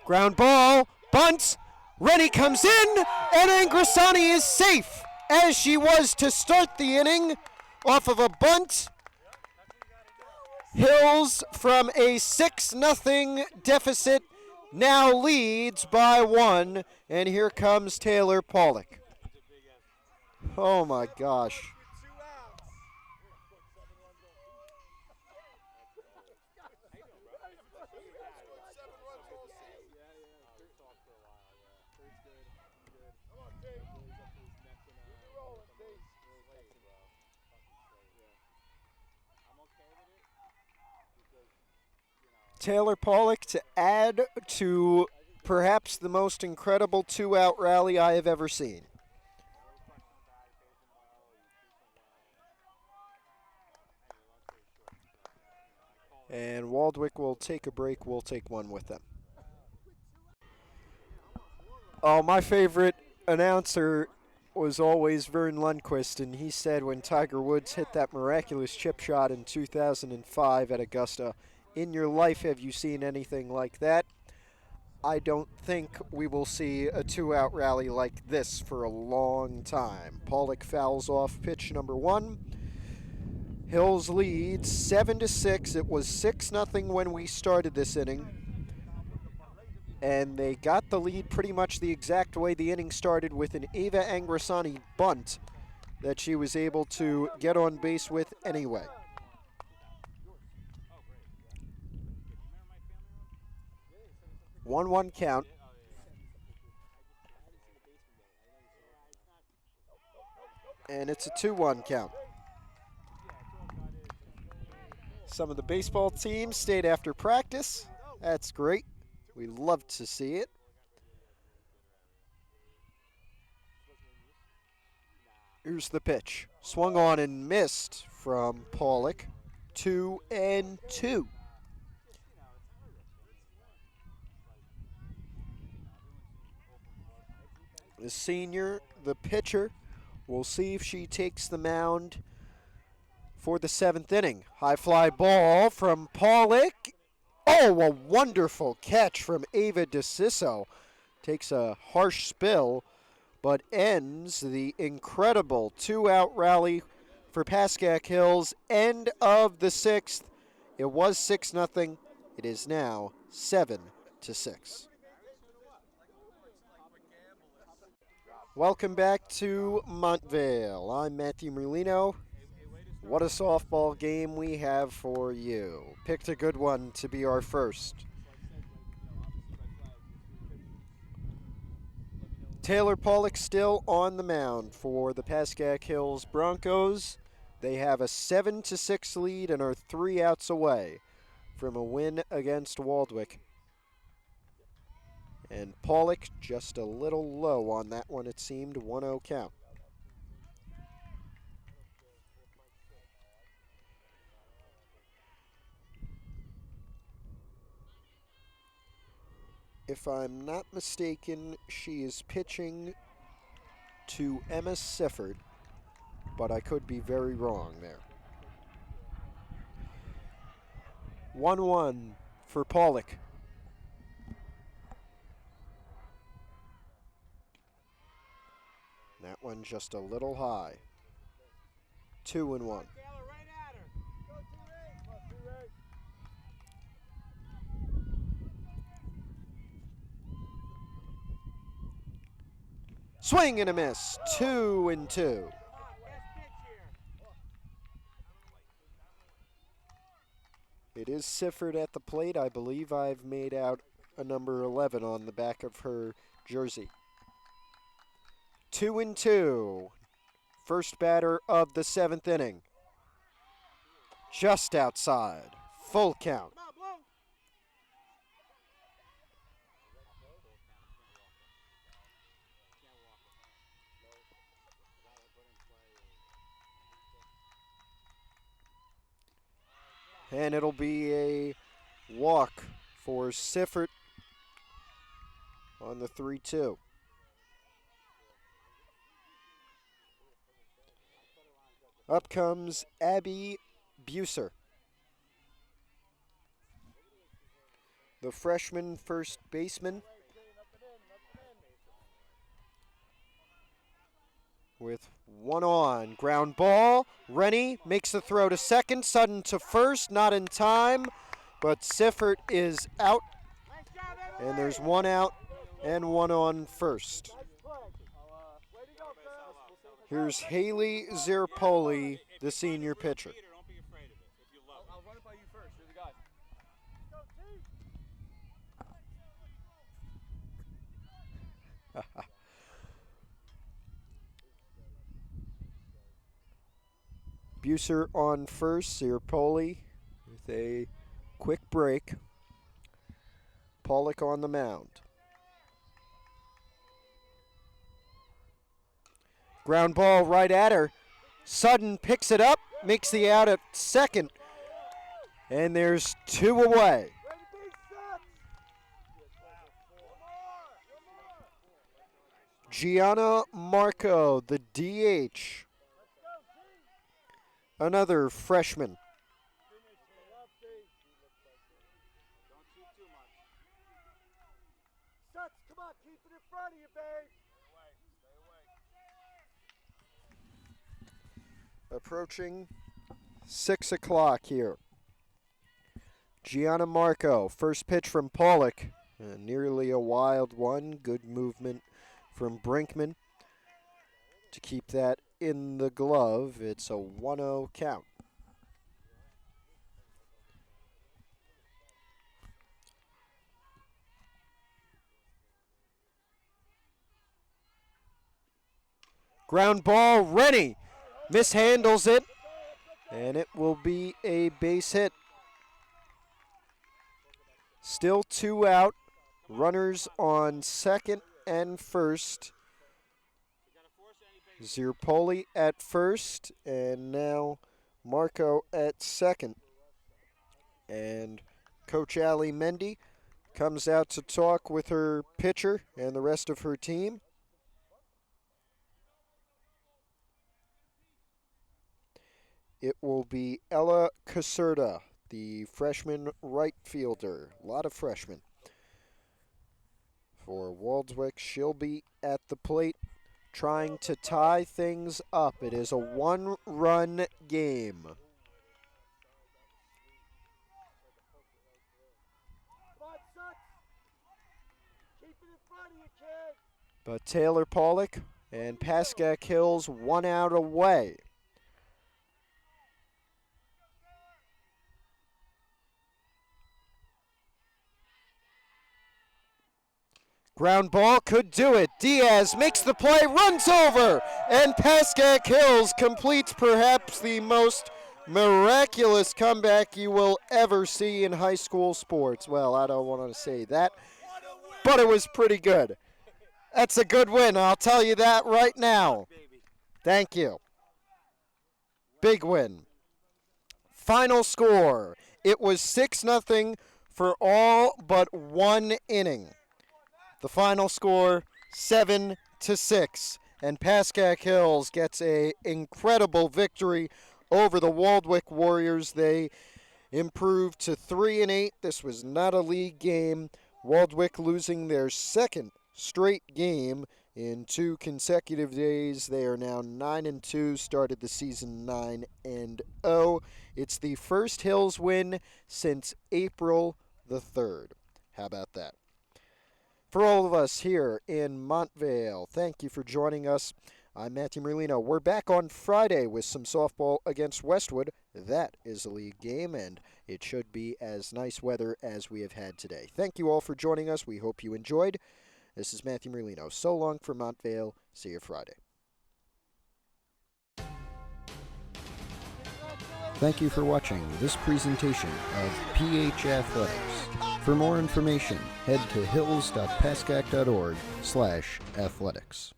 Ground ball, bunt, Rennie comes in, and Angrisani is safe, as she was to start the inning, off of a bunt. Hills from a 6-0 deficit now leads by 1, and here comes Taylor Pollock. Oh my gosh. Taylor Pollock to add to perhaps the most incredible 2-out rally I have ever seen. And Waldwick will take a break. We'll take one with them. Oh, my favorite announcer was always Vern Lundquist, and he said when Tiger Woods hit that miraculous chip shot in 2005 at Augusta, "In your life have you seen anything like that?" I don't think we will see a 2-out rally like this for a long time. Pollock fouls off pitch number 1. Hills leads 7-6. It was 6-0 when we started this inning. And they got the lead pretty much the exact way the inning started, with an Ava Angrasani bunt that she was able to get on base with anyway. One count. And it's a 2-1 count. Some of the baseball teams stayed after practice. That's great. We love to see it. Here's the pitch. Swung on and missed from Pollock. 2-2. The senior, the pitcher, we'll see if she takes the mound for the 7th inning. High fly ball from Pollock. Oh, a wonderful catch from Ava DeCiso. Takes a harsh spill, but ends the incredible 2-out rally for Pascack Hills. End of the 6th. It was 6-0. It is now 7-6. Welcome back to Montvale. I'm Matthew Merlino. What a softball game we have for you. Picked a good one to be our first. Taylor Pollock still on the mound for the Pascack Hills Broncos. They have a 7-6 lead and are 3 outs away from a win against Waldwick. And Pollock just a little low on that one, it seemed. 1-0 count. If I'm not mistaken, she is pitching to Emma Sifford, but I could be very wrong there. 1-1 for Pollock. That one just a little high. 2-1. Swing and a miss. 2-2. It is Sifford at the plate. I believe I've made out a number 11 on the back of her jersey. 2-2. First batter of the 7th inning. Just outside. Full count. And it'll be a walk for Sifford on the 3-2. Up comes Abby Buser, the freshman first baseman, with one on. Ground ball. Rennie makes the throw to second. Sudden to first. Not in time, but Sifford is out. And there's one out and one on first. Here's Haley Zerpoli, the senior pitcher. Don't be afraid of it. If you love I'll run it by you first. You're the guy. Buser on first, Zerpoli with a quick break. Pollock on the mound. Ground ball right at her. Sutton picks it up, makes the out at second. And there's two away. Gianna Marco, the DH. Another freshman. Don't shoot too much. Sucks, come on, keep it in front of you, babe. Stay away. Approaching 6 o'clock here. Gianna Marco, first pitch from Pollock. Nearly a wild one. Good movement from Brinkman to keep that in the glove. It's a 1-0 count. Ground ball, Rennie mishandles it, and it will be a base hit. Still two out. Runners on second and first. Zerpoli at first, and now Marco at second. And Coach Ali Mendy comes out to talk with her pitcher and the rest of her team. It will be Ella Caserta, the freshman right fielder. A lot of freshmen. For Waldwick, she'll be at the plate trying to tie things up. It is a one-run game. But Taylor Pollock and Pascack Hills 1 out away. Ground ball could do it. Diaz makes the play, runs over, and Pascack Hills completes perhaps the most miraculous comeback you will ever see in high school sports. Well, I don't want to say that, but it was pretty good. That's a good win, I'll tell you that right now. Thank you. Big win. Final score, it was 6-0 for all but one inning. The final score, 7-6, and Pascack Hills gets a incredible victory over the Waldwick Warriors. They improved to 3-8. This was not a league game. Waldwick losing their second straight game in 2 consecutive days. They are now 9-2, started the season 9-0. It's the first Hills win since April the 3rd. How about that? For all of us here in Montvale, thank you for joining us. I'm Matthew Merlino. We're back on Friday with some softball against Westwood. That is a league game, and it should be as nice weather as we have had today. Thank you all for joining us. We hope you enjoyed. This is Matthew Merlino. So long for Montvale. See you Friday. Thank you for watching this presentation of PH Athletics. For more information, head to hills.pascack.org/athletics.